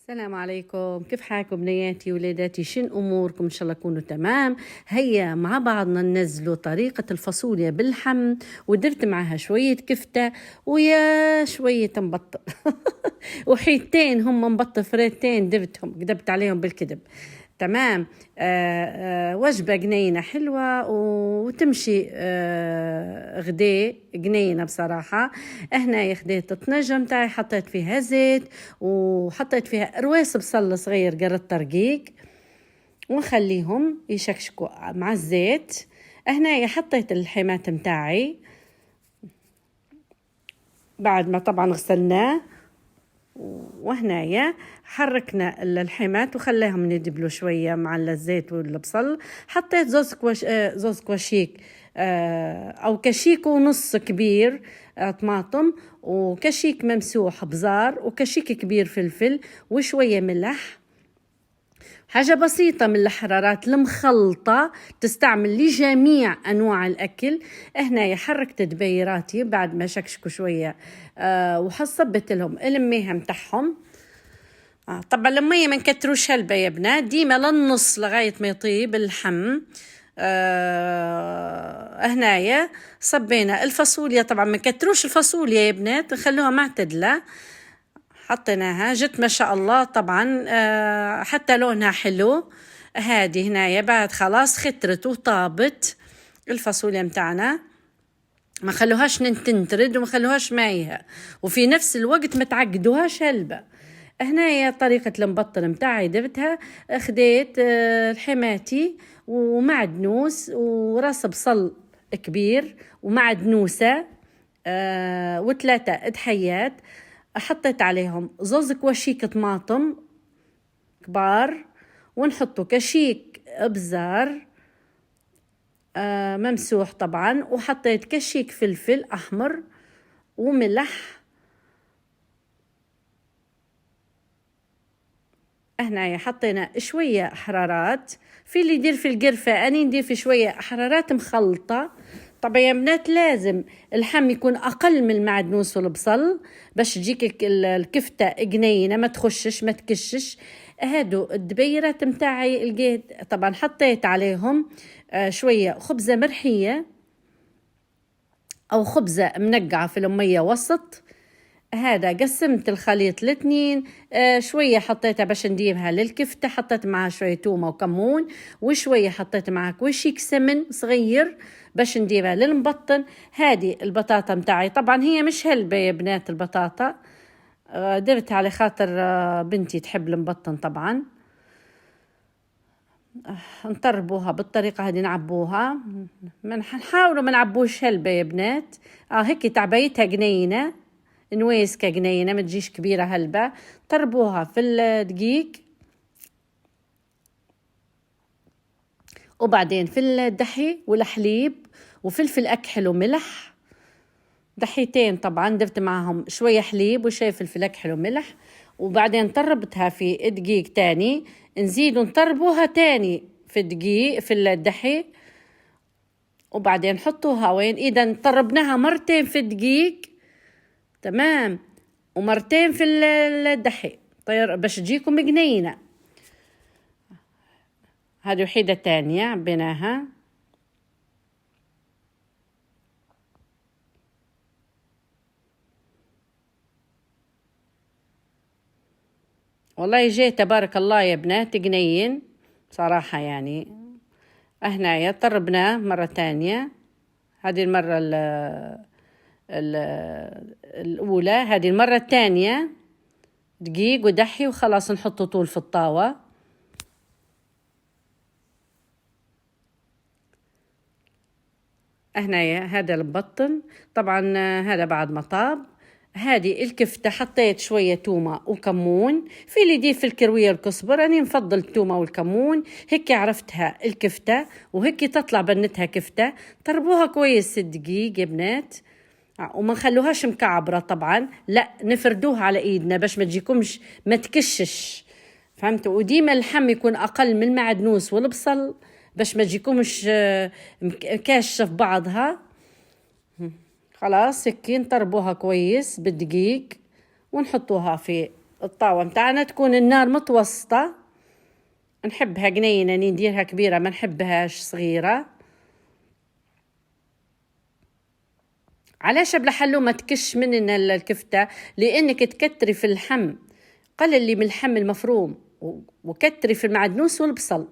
السلام عليكم، كيف حالكم بنياتي ولاداتي؟ شن أموركم؟ إن شاء الله تكونوا تمام. هيا مع بعضنا ننزلوا طريقة الفاصوليا باللحم، ودرت معها شوية كفتة ويا شوية مبطل وحيتين هم مبطل فريتين درتهم كدبت عليهم بالكدب. تمام. وجبة جنينة حلوة وتمشي غداء جنينة بصراحة. هنا خديت الطنجة متاعي، حطيت فيها زيت وحطيت فيها رواس بصل صغير قرط رقيق ونخليهم يشكشكوا مع الزيت. هنا حطيت الحمات متاعي بعد ما طبعا غسلناه، وهنايا حركنا الحمات وخلاهم يدبلوا شوية مع الزيت والبصل. حطيت زوز كواشيك أو كشيك ونص كبير طماطم، وكشيك ممسوح بزار، وكشيك كبير فلفل، وشوية ملح. حاجة بسيطة من الحرارات المخلطة تستعمل لجميع أنواع الأكل. هنا حركت دبيراتي بعد ما شكشكوا شوية وحصبت لهم المية متاعهم. طبعا المية ما نكتروش هلبة يا بنات، ديما للنص لغاية ما يطيب اللحم. هنايا صبينا الفاصوليا، طبعا ما نكتروش الفاصوليا يا بنات، نخلوها معتدلة. حطيناها جت ما شاء الله طبعا، حتى لونها حلو. هذه هنايا بعد خلاص خترت وطابت الفاصوليا متاعنا، ما خلوهاش تنترد وما خلوهاش مايها، وفي نفس الوقت ما تعقدوهاش هلبة. هنايا طريقة المبطل متاعي درتها، خديت الحماتي ومعدنوس وراس بصل كبير ومعدنوسة وثلاثة دحيات. حطيت عليهم زوز كواشيك طماطم كبار، ونحطوا كشيك بزار ممسوح طبعا، وحطيت كشيك فلفل أحمر وملح. هنا حطينا شوية حرارات، في اللي يدير في القرفة، أنا ندير في شوية حرارات مخلطة. طبعا يا بنات لازم اللحم يكون أقل من المعدنوس والبصل باش تجيك الكفتة جنينة، ما تخشش ما تكشش. هادو الدبيرات متاعي لقيت طبعا حطيت عليهم شوية خبزة مرحية أو خبزة منقعة في المية وسط. هذا قسمت الخليط لاثنين، شوية حطيتها باش نديرها للكفتة، حطيت معها شوية تومة وكمون، وشوية حطيت معها كوشيك سمن صغير باش نديرها للمبطن. هذه البطاطا متاعي طبعا هي مش هلبة يا بنات البطاطا، درتها على خاطر بنتي تحب المبطن طبعا. نطربوها بالطريقة هذه، نعبوها، نحاولوا ما نعبوش هلبة يا بنات. هيك تعبيتها جنينة نويسكة جنينة، ما تجيش كبيرة هلبة. طربوها في الدقيق، وبعدين في الدحي والحليب وفلفل أكحل وملح، دحيتين طبعا درت معهم شوية حليب وشوية فلفل أكحل وملح. وبعدين طربتها في دقيق تاني، نزيد نطربوها تاني في الدقيق في الدحي، وبعدين حطوها وين إذا طربناها مرتين في الدقيق تمام، ومرتين في الدحي طير باش تجيكم جنينة. هذه وحيدة تانية عبيناها. والله جاي تبارك الله يا بنات جنين صراحة يعني. هنايا طربناه مرة تانية، هذه المرة الأولى، هذه المرة الثانية دقيق ودحي وخلاص نحطه طول في الطاوة. هنايا هذا المبطن طبعا، هذا بعد ما طاب. هذه الكفتة حطيت شوية تومة وكمون، في اللي يدير في الكروية الكزبر، أنا نفضل التومة والكمون، هيك عرفتها الكفتة وهيك تطلع بنتها كفتة. طربوها كويس الدقيق يا بنات، وما نخلوهاش مكعبرة طبعا، لا نفردوها على ايدنا باش ما تجيكمش ما تكشش، فهمتوا؟ وديما اللحم يكون اقل من المعدنوس والبصل باش ما تجيكمش كاشة في بعضها. خلاص هيك نطربوها كويس بالدقيق ونحطوها في الطاوة متاعنا تكون النار متوسطة، نحبها جنينة، نديرها كبيرة ما نحبهاش صغيرة. علاش بلا حلو ما تكش مننا الكفتة؟ لأنك تكتري في اللحم، قللي من اللحم المفروم وكتري في المعدنوس والبصل.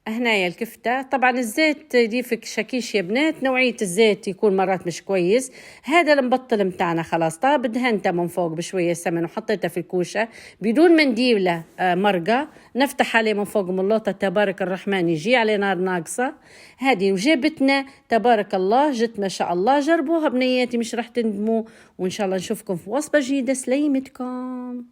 هنايا الكفتة طبعا الزيت يضيفك شكيش يا بنات، نوعية الزيت يكون مرات مش كويس. هذا المبطل متاعنا خلاص طاب، دهنته من فوق بشوية سمن وحطيته في الكوشة بدون منديلة مرقة، نفتح عليه من فوق ملوطة تبارك الرحمن يجي على نار ناقصة. هذه وجبتنا تبارك الله جت ما شاء الله، جربوها بنياتي مش راح تندموا، وإن شاء الله نشوفكم في وصفة جديدة. سليمتكم.